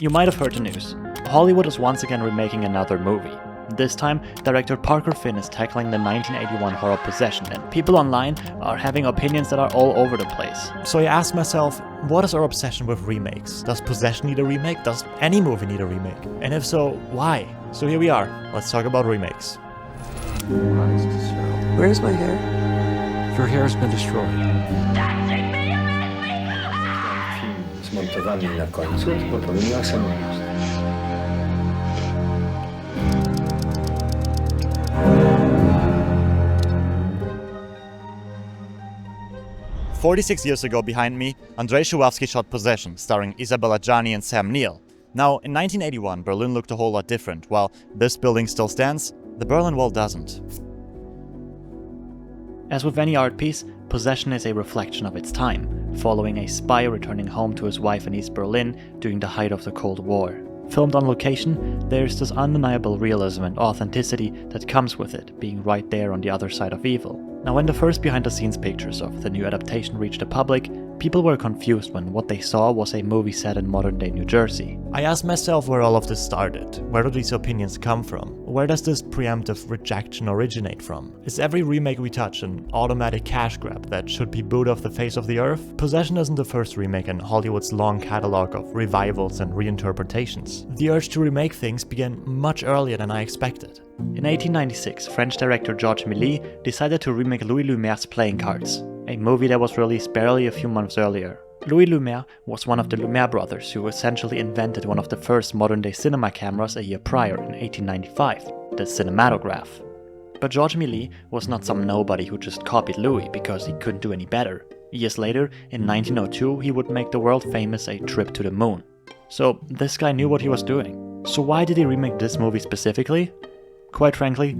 You might have heard the news. Hollywood is once again remaking another movie. This time, director Parker Finn is tackling the 1981 horror Possession, and people online are having opinions that are all over the place. So I asked myself, what is our obsession with remakes? Does Possession need a remake? Does any movie need a remake? And if so, why? So here we are. Let's talk about remakes. Where's my hair? Your hair has been destroyed. Zmontowany na końcu z gotowymi akcentami. 46 years ago behind me, Andrzej Szujawski shot Possession, starring Isabella Gianni and Sam Neill. Now, in 1981, Berlin looked a whole lot different. While this building still stands, the Berlin Wall doesn't. As with any art piece, Possession is a reflection of its time, following a spy returning home to his wife in East Berlin during the height of the Cold War. Filmed on location, there's this undeniable realism and authenticity that comes with it, being right there on the other side of evil. Now, when the first behind-the-scenes pictures of the new adaptation reached the public, people were confused when what they saw was a movie set in modern-day New Jersey. I asked myself where all of this started. Where do these opinions come from? Where does this preemptive rejection originate from? Is every remake we touch an automatic cash grab that should be booed off the face of the earth? Possession isn't the first remake in Hollywood's long catalog of revivals and reinterpretations. The urge to remake things began much earlier than I expected. In 1896, French director Georges Méliès decided to remake Louis Lumaire's Playing Cards, a movie that was released barely a few months earlier. Louis Lumaire was one of the Lumiere brothers who essentially invented one of the first modern-day cinema cameras a year prior, in 1895, the cinematograph. But Georges Méliès was not some nobody who just copied Louis because he couldn't do any better. Years later, in 1902, he would make the world-famous A Trip to the Moon. So this guy knew what he was doing. So why did he remake this movie specifically? Quite frankly,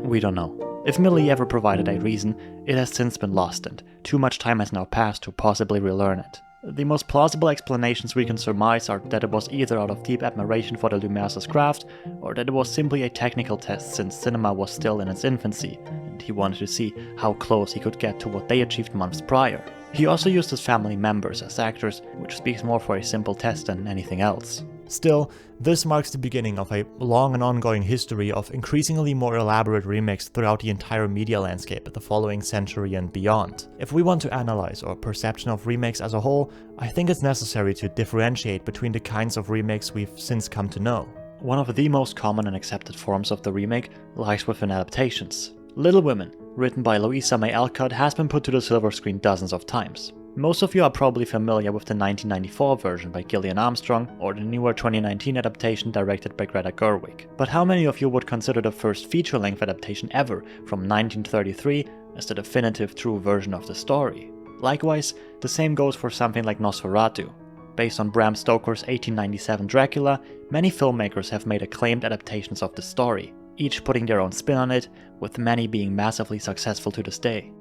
we don't know. If Méliès ever provided a reason, it has since been lost and too much time has now passed to possibly relearn it. The most plausible explanations we can surmise are that it was either out of deep admiration for the Lumieres' craft, or that it was simply a technical test since cinema was still in its infancy, and he wanted to see how close he could get to what they achieved months prior. He also used his family members as actors, which speaks more for a simple test than anything else. Still, this marks the beginning of a long and ongoing history of increasingly more elaborate remakes throughout the entire media landscape the following century and beyond. If we want to analyze our perception of remakes as a whole, I think it's necessary to differentiate between the kinds of remakes we've since come to know. One of the most common and accepted forms of the remake lies within adaptations. Little Women, written by Louisa May Alcott, has been put to the silver screen dozens of times. Most of you are probably familiar with the 1994 version by Gillian Armstrong or the newer 2019 adaptation directed by Greta Gerwig. But how many of you would consider the first feature-length adaptation ever from 1933 as the definitive true version of the story? Likewise, the same goes for something like Nosferatu. Based on Bram Stoker's 1897 Dracula, many filmmakers have made acclaimed adaptations of the story, each putting their own spin on it, with many being massively successful to this day.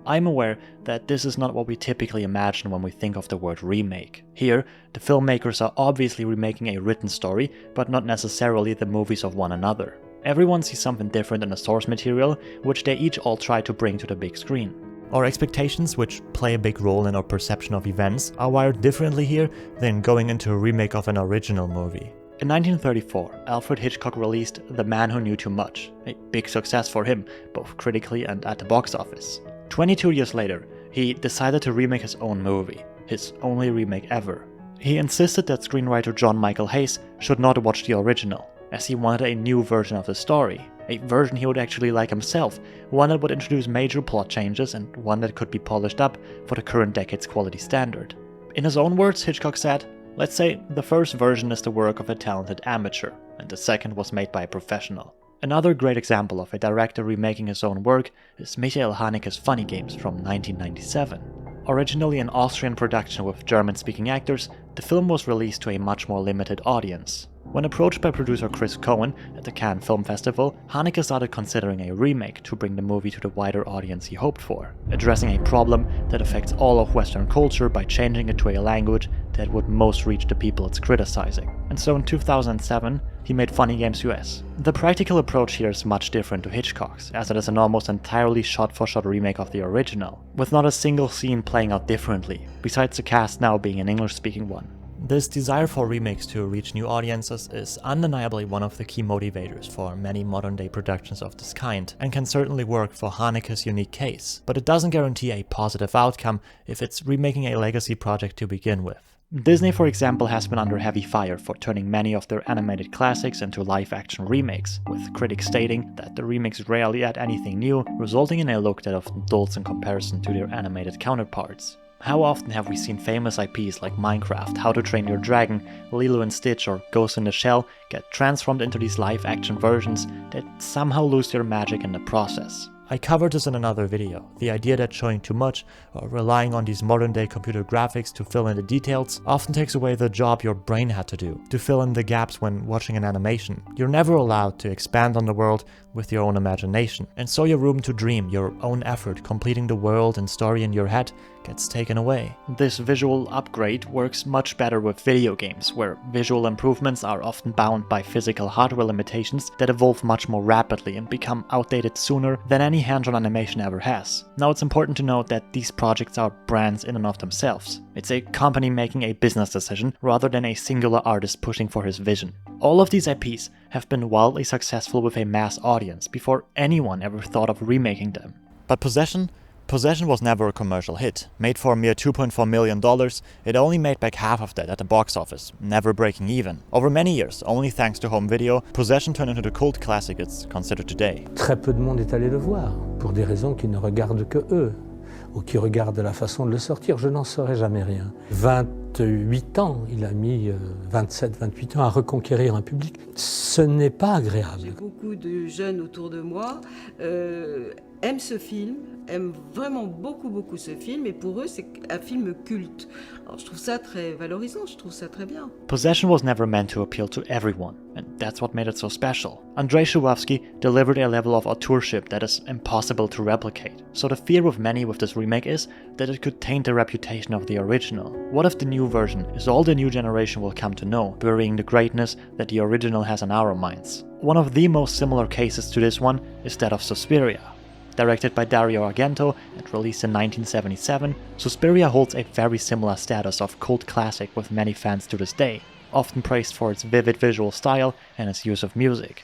I'm aware that this is not what we typically imagine when we think of the word remake. Here, the filmmakers are obviously remaking a written story, but not necessarily the movies of one another. Everyone sees something different in the source material, which they each all try to bring to the big screen. Our expectations, which play a big role in our perception of events, are wired differently here than going into a remake of an original movie. In 1934, Alfred Hitchcock released The Man Who Knew Too Much, a big success for him, both critically and at the box office. 22 years later, he decided to remake his own movie, his only remake ever. He insisted that screenwriter John Michael Hayes should not watch the original, as he wanted a new version of the story, a version he would actually like himself, one that would introduce major plot changes and one that could be polished up for the current decade's quality standard. In his own words, Hitchcock said, "Let's say the first version is the work of a talented amateur, and the second was made by a professional." Another great example of a director remaking his own work is Michael Haneke's Funny Games from 1997. Originally an Austrian production with German-speaking actors, the film was released to a much more limited audience. When approached by producer Chris Cohen at the Cannes Film Festival, Haneke started considering a remake to bring the movie to the wider audience he hoped for, addressing a problem that affects all of Western culture by changing it to a language that would most reach the people it's criticizing. And so in 2007, he made Funny Games US. The practical approach here is much different to Hitchcock's, as it is an almost entirely shot-for-shot remake of the original, with not a single scene playing out differently, besides the cast now being an English-speaking one. This desire for remakes to reach new audiences is undeniably one of the key motivators for many modern-day productions of this kind, and can certainly work for Haneke's unique case, but it doesn't guarantee a positive outcome if it's remaking a legacy project to begin with. Disney, for example, has been under heavy fire for turning many of their animated classics into live-action remakes, with critics stating that the remakes rarely add anything new, resulting in a look that often dulls in comparison to their animated counterparts. How often have we seen famous IPs like Minecraft, How to Train Your Dragon, Lilo and Stitch, or Ghost in the Shell get transformed into these live-action versions that somehow lose their magic in the process? I covered this in another video, the idea that showing too much or relying on these modern-day computer graphics to fill in the details often takes away the job your brain had to do, to fill in the gaps when watching an animation. You're never allowed to expand on the world with your own imagination, and so your room to dream, your own effort completing the world and story in your head, gets taken away. This visual upgrade works much better with video games, where visual improvements are often bound by physical hardware limitations that evolve much more rapidly and become outdated sooner than any hands-on animation ever has. Now, it's important to note that these projects are brands in and of themselves. It's a company making a business decision rather than a singular artist pushing for his vision. All of these IPs have been wildly successful with a mass audience before anyone ever thought of remaking them. But Possession was never a commercial hit. Made for a mere $2.4 million, it only made back half of that at the box office, never breaking even. Over many years, only thanks to home video, Possession turned into the cult classic it's considered today. Très peu de monde est allé le voir, pour des raisons qui ne regardent que eux, ou qui regardent la façon de le sortir. Je n'en saurais jamais rien. 28 ans, il a mis 27, 28 ans à reconquérir un public. Ce n'est pas agréable. J'ai beaucoup de jeunes autour de moi aiment ce film, aiment vraiment beaucoup ce film, et pour eux c'est un film culte. Alors je trouve ça très valorisant, je trouve ça très bien. Possession was never meant to appeal to everyone, and that's what made it so special. Andrzej Szydłowski delivered a level of authorship that is impossible to replicate, so the fear with many with this remake is that it could taint the reputation of the original. What if the new version is all the new generation will come to know, burying the greatness that the original has in our minds? One of the most similar cases to this one is that of Suspiria. Directed by Dario Argento and released in 1977, Suspiria holds a very similar status of cult classic with many fans to this day, often praised for its vivid visual style and its use of music.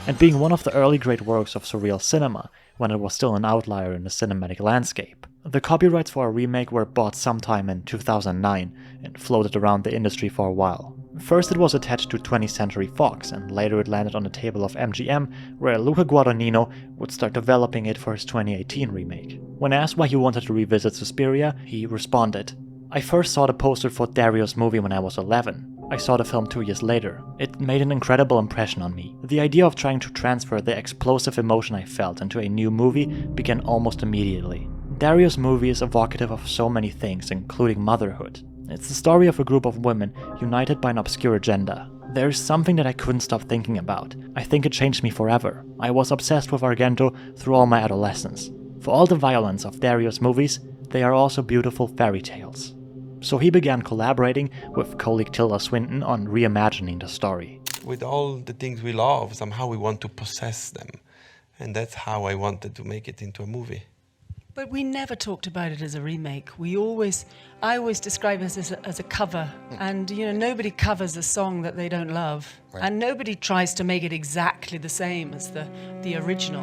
And being one of the early great works of surreal cinema, when it was still an outlier in the cinematic landscape. The copyrights for a remake were bought sometime in 2009 and floated around the industry for a while. First it was attached to 20th Century Fox, and later it landed on the table of MGM, where Luca Guadagnino would start developing it for his 2018 remake. When asked why he wanted to revisit Suspiria, he responded, "I first saw the poster for Dario's movie when I was 11. I saw the film 2 years later. It made an incredible impression on me. The idea of trying to transfer the explosive emotion I felt into a new movie began almost immediately. Dario's movie is evocative of so many things, including motherhood. It's the story of a group of women united by an obscure agenda. There's something that I couldn't stop thinking about. I think it changed me forever. I was obsessed with Argento through all my adolescence. For all the violence of Dario's movies, they are also beautiful fairy tales." So he began collaborating with colleague Tilda Swinton on reimagining the story. With all the things we love, somehow we want to possess them. And that's how I wanted to make it into a movie. But we never talked about it as a remake. I always describe it as a cover. And, nobody covers a song that they don't love. Right. And nobody tries to make it exactly the same as the original.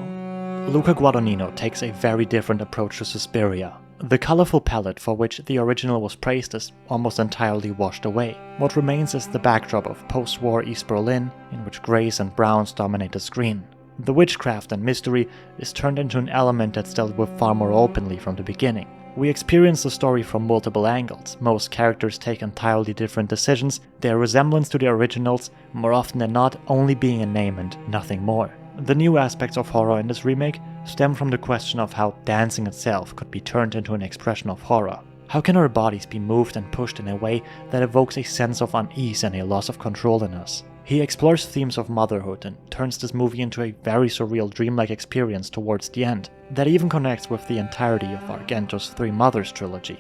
Luca Guadagnino takes a very different approach to Suspiria. The colorful palette for which the original was praised is almost entirely washed away. What remains is the backdrop of post-war East Berlin, in which grays and browns dominate the screen. The witchcraft and mystery is turned into an element that's dealt with far more openly from the beginning. We experience the story from multiple angles. Most characters take entirely different decisions, their resemblance to the originals more often than not only being a name and nothing more. The new aspects of horror in this remake stem from the question of how dancing itself could be turned into an expression of horror. How can our bodies be moved and pushed in a way that evokes a sense of unease and a loss of control in us? He explores themes of motherhood and turns this movie into a very surreal dreamlike experience towards the end, that even connects with the entirety of Argento's Three Mothers trilogy.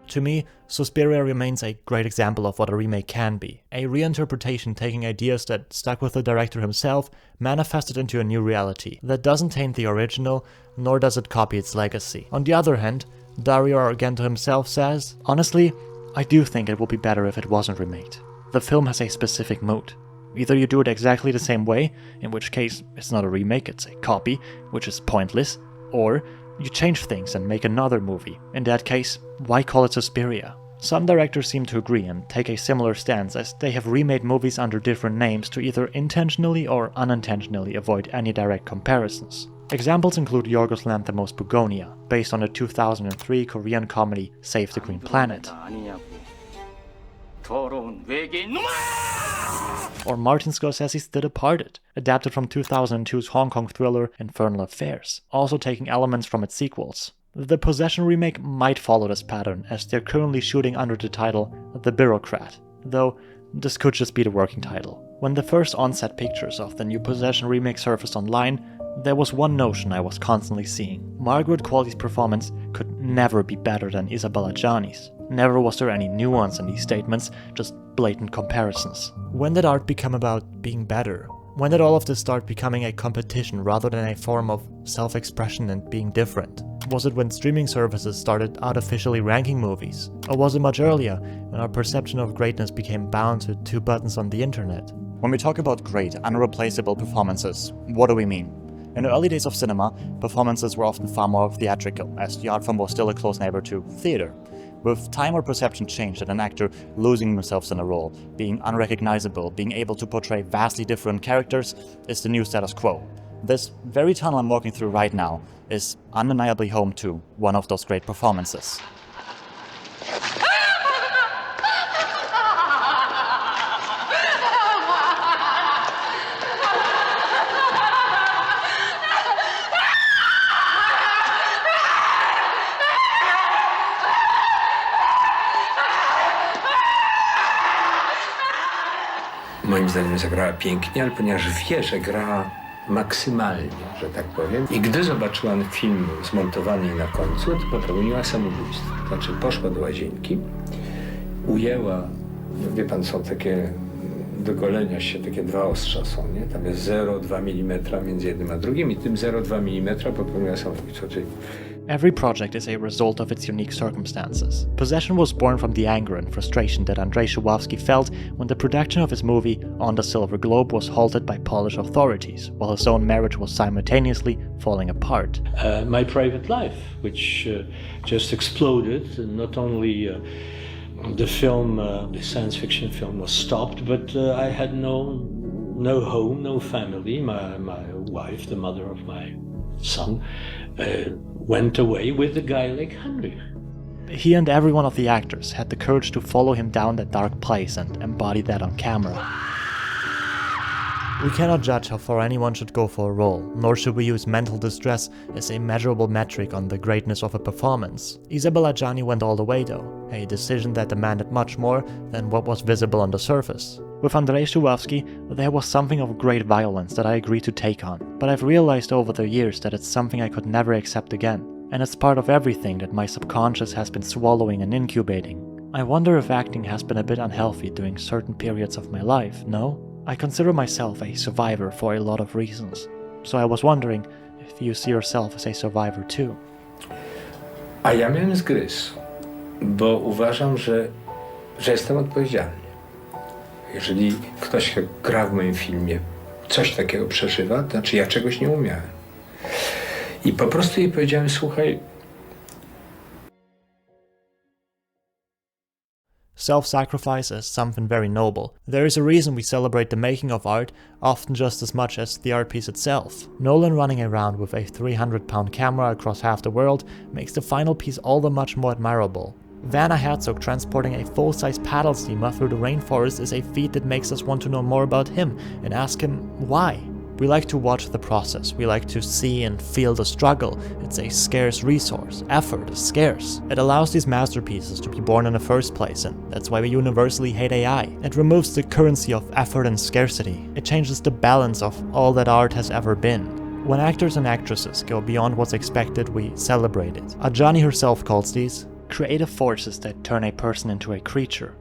To me, Suspiria remains a great example of what a remake can be. A reinterpretation taking ideas that stuck with the director himself, manifested into a new reality that doesn't taint the original, nor does it copy its legacy. On the other hand, Dario Argento himself says, Honestly, I do think it would be better if it wasn't remade. The film has a specific mood. Either you do it exactly the same way, in which case it's not a remake, it's a copy, which is pointless, or you change things and make another movie. In that case, why call it Suspiria? Some directors seem to agree and take a similar stance, as they have remade movies under different names to either intentionally or unintentionally avoid any direct comparisons. Examples include Yorgos Lanthimos' Bugonia, based on the 2003 Korean comedy Save the Green Planet, or Martin Scorsese's The Departed, adapted from 2002's Hong Kong thriller Infernal Affairs, also taking elements from its sequels. The Possession remake might follow this pattern, as they're currently shooting under the title The Bureaucrat, though this could just be the working title. When the first on-set pictures of the new Possession remake surfaced online, there was one notion I was constantly seeing. Margaret Qualley's performance could never be better than Isabella Gianni's. Never was there any nuance in these statements, just blatant comparisons. when did art become about being better? When did all of this start becoming a competition rather than a form of self-expression and being different? Was it when streaming services started artificially ranking movies? Or was it much earlier, when our perception of greatness became bound to 2 buttons on the internet? When we talk about great, unreplaceable performances, what do we mean? In the early days of cinema, performances were often far more theatrical, as the art form was still a close neighbor to theater. With time, our perception changed, and an actor losing themselves in a role, being unrecognizable, being able to portray vastly different characters, is the new status quo. This very tunnel I'm walking through right now is undeniably home to one of those great performances. Moim zdaniem zagrała pięknie, ale ponieważ wie, że gra maksymalnie, że tak powiem. I gdy zobaczyła film zmontowany na końcu, to popełniła samobójstwo. Znaczy poszła do łazienki, ujęła, wie pan, są takie do golenia się, takie 2 ostrza są, nie? Tam jest 0,2 mm między jednym a drugim i tym 0,2 mm popełniła samobójstwo. Czyli Every project is a result of its unique circumstances. Possession was born from the anger and frustration that Andrzej Żuławski felt when the production of his movie On the Silver Globe was halted by Polish authorities, while his own marriage was simultaneously falling apart. My private life, which just exploded. Not only the film, the science fiction film, was stopped, but I had no home, no family. My wife, the mother of my son, went away with a guy like Henry. He and every one of the actors had the courage to follow him down that dark place and embody that on camera. We cannot judge how far anyone should go for a role, nor should we use mental distress as a measurable metric on the greatness of a performance. Isabella Gianni went all the way though, a decision that demanded much more than what was visible on the surface. With Andrzej Żuławski, there was something of great violence that I agreed to take on, but I've realized over the years that it's something I could never accept again, and it's part of everything that my subconscious has been swallowing and incubating. I wonder if acting has been a bit unhealthy during certain periods of my life, no? I consider myself a survivor for a lot of reasons, so I was wondering if you see yourself as a survivor too. A ja miałem zgryz, bo uważam, że jestem odpowiedzialny. Jeżeli ktoś gra w moim filmie, coś takiego przeżywa, to znaczy ja czegoś nie umiałem. I po prostu jej powiedziałem, słuchaj. Self-sacrifice is something very noble. There is a reason we celebrate the making of art, often just as much as the art piece itself. Nolan running around with a 300-pound camera across half the world makes the final piece all the much more admirable. Werner Herzog transporting a full-size paddle steamer through the rainforest is a feat that makes us want to know more about him and ask him why. We like to watch the process, we like to see and feel the struggle. It's a scarce resource. Effort is scarce. It allows these masterpieces to be born in the first place, and that's why we universally hate AI. It removes the currency of effort and scarcity. It changes the balance of all that art has ever been. When actors and actresses go beyond what's expected, we celebrate it. Adjani herself calls these creative forces that turn a person into a creature.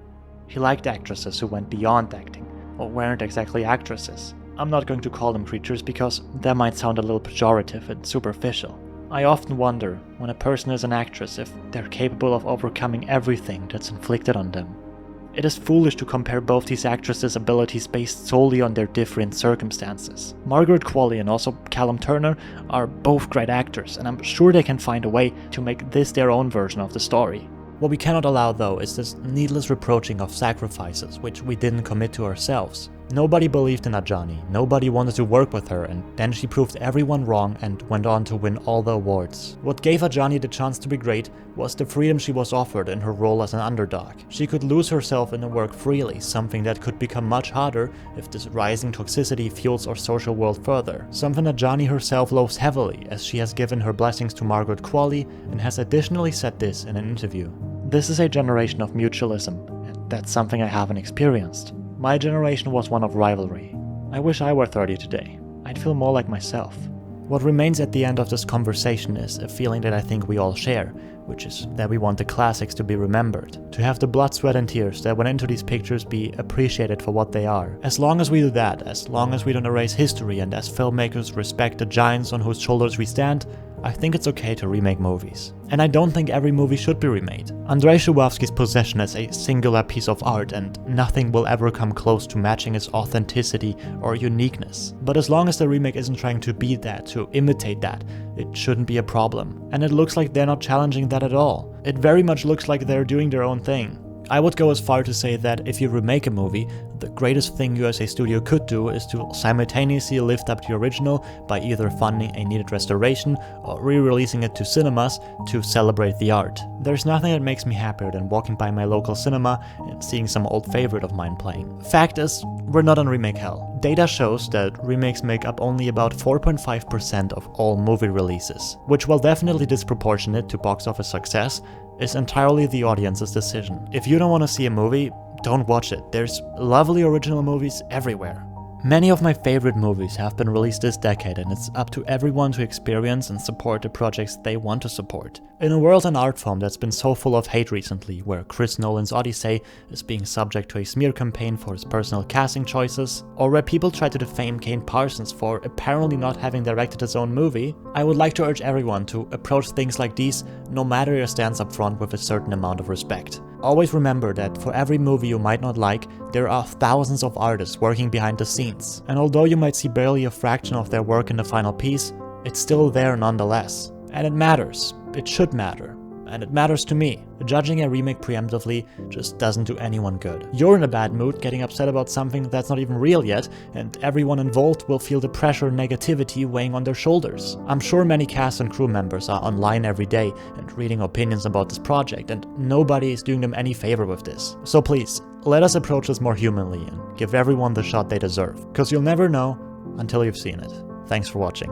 He liked actresses who went beyond acting, or weren't exactly actresses. I'm not going to call them creatures because that might sound a little pejorative and superficial. I often wonder, when a person is an actress, if they're capable of overcoming everything that's inflicted on them. It is foolish to compare both these actresses' abilities based solely on their different circumstances. Margaret Qualley and also Callum Turner are both great actors, and I'm sure they can find a way to make this their own version of the story. What we cannot allow though is this needless reproaching of sacrifices, which we didn't commit to ourselves. Nobody believed in Ajani, nobody wanted to work with her, and then she proved everyone wrong and went on to win all the awards. What gave Ajani the chance to be great was the freedom she was offered in her role as an underdog. She could lose herself in the work freely, something that could become much harder if this rising toxicity fuels our social world further. Something Ajani herself loathes heavily, as she has given her blessings to Margaret Qualley and has additionally said this in an interview. This is a generation of mutualism, and that's something I haven't experienced. My generation was one of rivalry. I wish I were 30 today. I'd feel more like myself. What remains at the end of this conversation is a feeling that I think we all share, which is that we want the classics to be remembered, to have the blood, sweat and tears that went into these pictures be appreciated for what they are. As long as we do that, as long as we don't erase history and as filmmakers respect the giants on whose shoulders we stand, I think it's okay to remake movies. And I don't think every movie should be remade. Andrei Shubovsky's Possession is a singular piece of art and nothing will ever come close to matching its authenticity or uniqueness. But as long as the remake isn't trying to beat that, to imitate that, it shouldn't be a problem. And it looks like they're not challenging that at all. It very much looks like they're doing their own thing. I would go as far to say that if you remake a movie, the greatest thing you as a studio could do is to simultaneously lift up the original by either funding a needed restoration or re-releasing it to cinemas to celebrate the art. There's nothing that makes me happier than walking by my local cinema and seeing some old favorite of mine playing. Fact is, we're not on remake hell. Data shows that remakes make up only about 4.5% of all movie releases, which, while definitely disproportionate to box office success, is entirely the audience's decision. If you don't want to see a movie, don't watch it. There's lovely original movies everywhere. Many of my favorite movies have been released this decade, and it's up to everyone to experience and support the projects they want to support. In a world and art form that's been so full of hate recently, where Chris Nolan's Odyssey is being subject to a smear campaign for his personal casting choices, or where people try to defame Kane Parsons for apparently not having directed his own movie, I would like to urge everyone to approach things like these, no matter your stance up front, with a certain amount of respect. Always remember that for every movie you might not like, there are thousands of artists working behind the scenes, and although you might see barely a fraction of their work in the final piece, it's still there nonetheless. And it matters. It should matter. And it matters to me. Judging a remake preemptively just doesn't do anyone good. You're in a bad mood getting upset about something that's not even real yet, and everyone involved will feel the pressure and negativity weighing on their shoulders. I'm sure many cast and crew members are online every day and reading opinions about this project, and nobody is doing them any favor with this. So please, let us approach this more humanly and give everyone the shot they deserve, because you'll never know until you've seen it. Thanks for watching.